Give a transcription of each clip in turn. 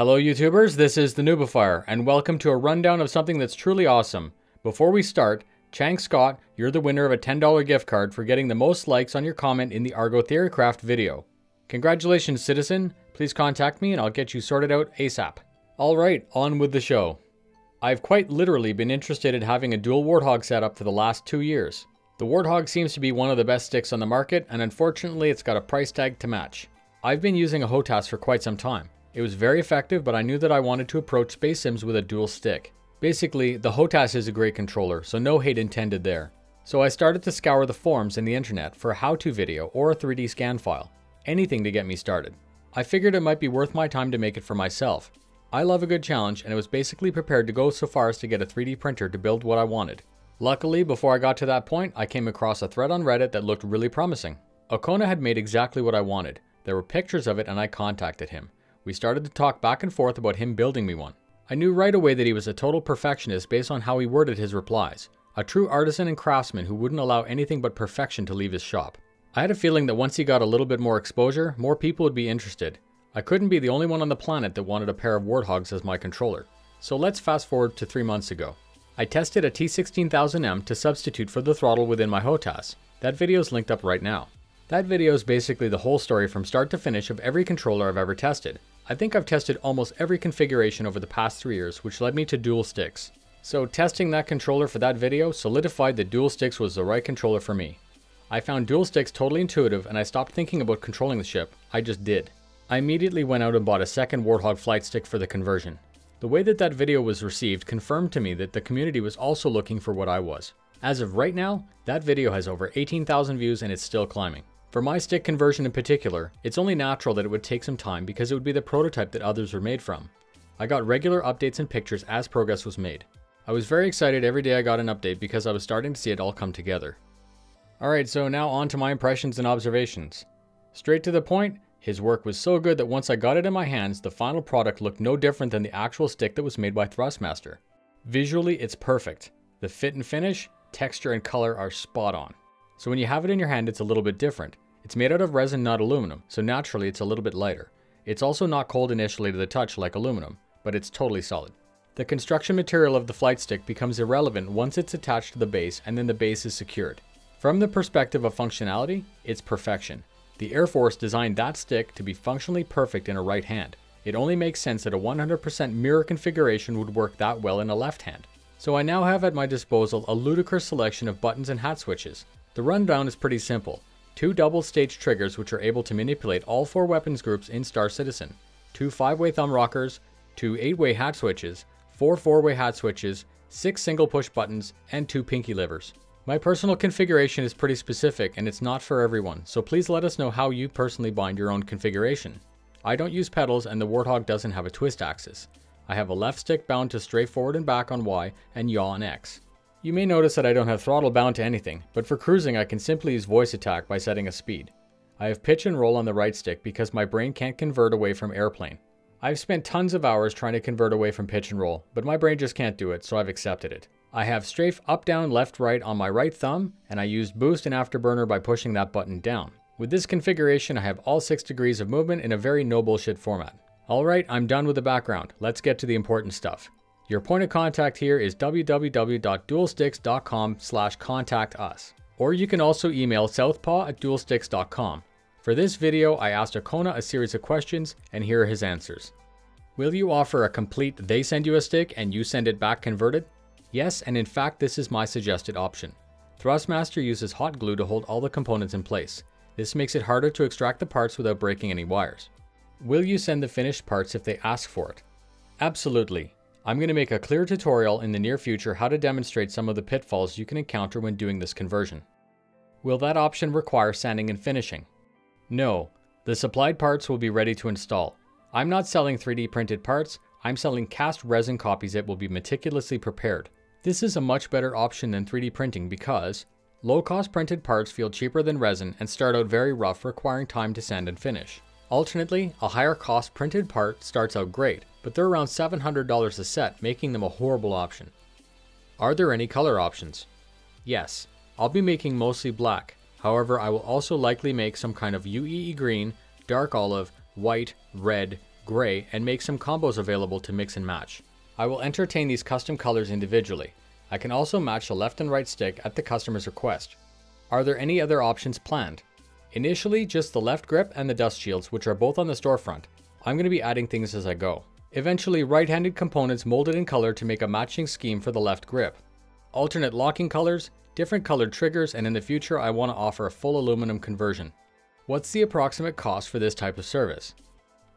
Hello YouTubers, this is the noobifier, and welcome to a rundown of something that's truly awesome. Before we start, Chang Scott, you're the winner of a $10 gift card for getting the most likes on your comment in the Argo Theorycraft video. Congratulations, citizen. Please contact me and I'll get you sorted out ASAP. Alright, on with the show. I've quite literally been interested in having a dual Warthog setup for the last 2 years. The Warthog seems to be one of the best sticks on the market, and unfortunately it's got a price tag to match. I've been using a HOTAS for quite some time. It was very effective, but I knew that I wanted to approach space sims with a dual stick. Basically, the HOTAS is a great controller, so no hate intended there. So I started to scour the forums and the internet for a how-to video or a 3D scan file. Anything to get me started. I figured it might be worth my time to make it for myself. I love a good challenge, and I was basically prepared to go so far as to get a 3D printer to build what I wanted. Luckily, before I got to that point, I came across a thread on Reddit that looked really promising. Okona had made exactly what I wanted. There were pictures of it and I contacted him. We started to talk back and forth about him building me one. I knew right away that he was a total perfectionist based on how he worded his replies. A true artisan and craftsman who wouldn't allow anything but perfection to leave his shop. I had a feeling that once he got a little bit more exposure, more people would be interested. I couldn't be the only one on the planet that wanted a pair of Warthogs as my controller. So let's fast forward to 3 months ago. I tested a T16000M to substitute for the throttle within my HOTAS. That video is linked up right now. That video is basically the whole story from start to finish of every controller I've ever tested. I think I've tested almost every configuration over the past 3 years, which led me to dual sticks. So testing that controller for that video solidified that dual sticks was the right controller for me. I found dual sticks totally intuitive and I stopped thinking about controlling the ship, I just did. I immediately went out and bought a second Warthog flight stick for the conversion. The way that that video was received confirmed to me that the community was also looking for what I was. As of right now, that video has over 18,000 views and it's still climbing. For my stick conversion in particular, it's only natural that it would take some time because it would be the prototype that others were made from. I got regular updates and pictures as progress was made. I was very excited every day I got an update because I was starting to see it all come together. Alright, so now on to my impressions and observations. Straight to the point, his work was so good that once I got it in my hands, the final product looked no different than the actual stick that was made by Thrustmaster. Visually, it's perfect. The fit and finish, texture and color are spot on. So when you have it in your hand, it's a little bit different. It's made out of resin, not aluminum, so naturally it's a little bit lighter. It's also not cold initially to the touch like aluminum, but it's totally solid. The construction material of the flight stick becomes irrelevant once it's attached to the base and then the base is secured. From the perspective of functionality, it's perfection. The Air Force designed that stick to be functionally perfect in a right hand. It only makes sense that a 100% mirror configuration would work that well in a left hand. So I now have at my disposal a ludicrous selection of buttons and hat switches. The rundown is pretty simple. 2 double-stage triggers which are able to manipulate all 4 weapons groups in starcitizen, 2 5-way thumb rockers, 2 8-way hat switches, 4 4-way hat switches, 6 single push buttons, and 2 pinky levers. My personal configuration is pretty specific and it's not for everyone, so please let us know how you personally bind your own configuration. I don't use pedals and the Warthog doesn't have a twist axis. I have a left stick bound to strafe forward and back on Y and yaw on X. You may notice that I don't have throttle bound to anything, but for cruising I can simply use voice attack by setting a speed. I have pitch and roll on the right stick because my brain can't convert away from airplane. I've spent tons of hours trying to convert away from pitch and roll, but my brain just can't do it, so I've accepted it. I have strafe up, down, left, right on my right thumb, and I used boost and afterburner by pushing that button down. With this configuration I have all 6 degrees of movement in a very no bullshit format. Alright, I'm done with the background, let's get to the important stuff. Your point of contact here is www.dualsticks.com/contact-us. Or you can also email southpaw@dualsticks.com. For this video, I asked Okona a series of questions, and here are his answers. Will you offer a complete they send you a stick and you send it back converted? Yes, and in fact this is my suggested option. Thrustmaster uses hot glue to hold all the components in place. This makes it harder to extract the parts without breaking any wires. Will you send the finished parts if they ask for it? Absolutely. I'm going to make a clear tutorial in the near future how to demonstrate some of the pitfalls you can encounter when doing this conversion. Will that option require sanding and finishing? No, the supplied parts will be ready to install. I'm not selling 3D printed parts, I'm selling cast resin copies that will be meticulously prepared. This is a much better option than 3D printing because low-cost printed parts feel cheaper than resin and start out very rough, requiring time to sand and finish. Alternately, a higher cost printed part starts out great, but they're around $700 a set, making them a horrible option. Are there any color options? Yes, I'll be making mostly black. However, I will also likely make some kind of UEE green, dark olive, white, red, gray, and make some combos available to mix and match. I will entertain these custom colors individually. I can also match the left and right stick at the customer's request. Are there any other options planned? Initially, just the left grip and the dust shields, which are both on the storefront. I'm going to be adding things as I go. Eventually, right-handed components molded in color to make a matching scheme for the left grip. Alternate locking colors, different colored triggers, and in the future I want to offer a full aluminum conversion. What's the approximate cost for this type of service?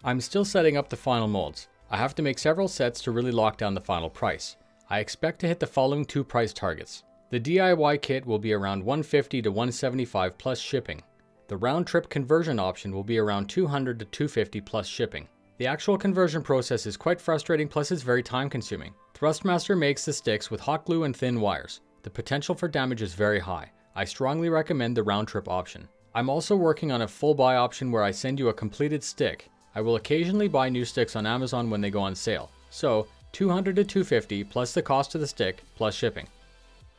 I'm still setting up the final molds. I have to make several sets to really lock down the final price. I expect to hit the following two price targets. The DIY kit will be around $150 to $175 plus shipping. The round trip conversion option will be around $200 to $250 plus shipping. The actual conversion process is quite frustrating, plus it's very time consuming. Thrustmaster makes the sticks with hot glue and thin wires. The potential for damage is very high. I strongly recommend the round trip option. I'm also working on a full buy option where I send you a completed stick. I will occasionally buy new sticks on Amazon when they go on sale. So $200 to $250 plus the cost of the stick plus shipping.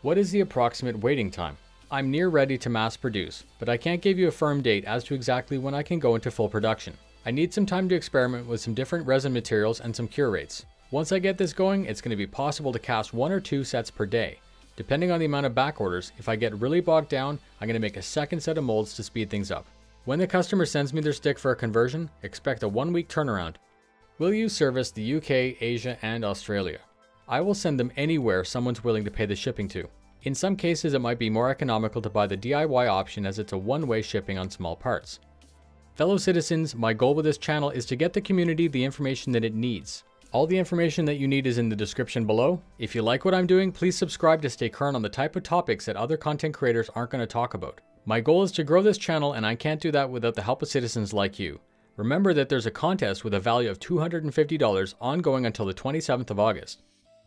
What is the approximate waiting time? I'm near ready to mass produce, but I can't give you a firm date as to exactly when I can go into full production. I need some time to experiment with some different resin materials and some cure rates. Once I get this going, it's going to be possible to cast 1 or 2 sets per day. Depending on the amount of back orders, if I get really bogged down, I'm going to make a second set of molds to speed things up. When the customer sends me their stick for a conversion, expect a 1-week turnaround. Will you service the UK, Asia, and Australia? I will send them anywhere someone's willing to pay the shipping to. In some cases, it might be more economical to buy the DIY option as it's a one-way shipping on small parts. Fellow citizens, my goal with this channel is to get the community the information that it needs. All the information that you need is in the description below. If you like what I'm doing, please subscribe to stay current on the type of topics that other content creators aren't going to talk about. My goal is to grow this channel, and I can't do that without the help of citizens like you. Remember that there's a contest with a value of $250 ongoing until the 27th of August.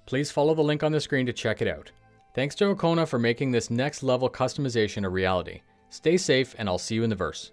Please follow the link on the screen to check it out. Thanks to Okona for making this next level customization a reality. Stay safe, and I'll see you in the verse.